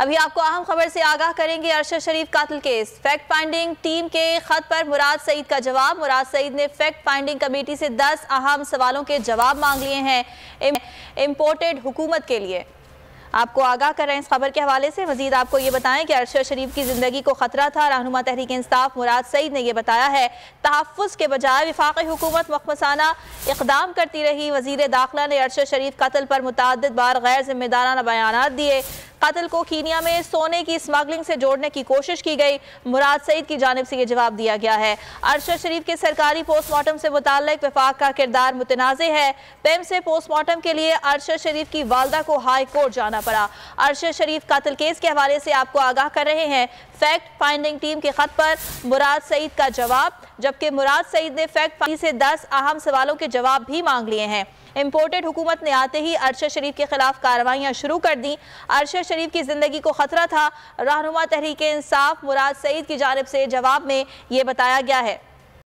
अभी आपको अहम खबर से आगाह करेंगे। अरशद शरीफ कातिल केस, फैक्ट फाइंडिंग टीम के खत पर मुराद सईद का जवाब। मुराद सईद ने फैक्ट फाइंडिंग कमेटी से 10 अहम सवालों के जवाब मांग लिए हैं इम्पोर्टेड हुकूमत के लिए। आपको आगाह कर रहे हैं इस खबर के हवाले से। मजीद आपको ये बताएं कि अरशद शरीफ की जिंदगी को खतरा था। रहनुमा तहरीक इंसाफ मुराद सईद ने यह बताया है, तहफ़्फ़ुज़ के बजाय वफाक़ी हुकूमत मखमसाना इक़दाम करती रही। वज़ीर दाखिला ने अरशद शरीफ कत्ल पर मुतअद्दिद बार गैर जिम्मेदाराना बयानात दिए। कत्ल को कीनिया में सोने की स्मगलिंग से जोड़ने की कोशिश की गई। मुराद सईद की जानिब से यह जवाब दिया गया है। अरशद शरीफ के सरकारी पोस्टमार्टम से मुताल्लिक वफाक का किरदार मुतनाज़े है। पेम से पोस्टमार्टम के लिए अरशद शरीफ की वालदा को हाई कोर्ट जाना पड़ा। अरशद शरीफ कातिल केस के हवाले से आपको आगाह कर रहे हैं। फैक्ट फाइंडिंग टीम के खत पर मुराद सईद का जवाब, जबकि मुराद सईद ने फैक्ट फाइंडिंग से 10 अहम सवालों के जवाब भी मांग लिए हैं। इम्पोर्टेड हुकूमत ने आते ही अरशद शरीफ के खिलाफ कार्रवाइयां शुरू कर दी। अरशद शरीफ की जिंदगी को खतरा था। रहनुमा तहरीक इंसाफ मुराद सईद की जानिब से जवाब में ये बताया गया है।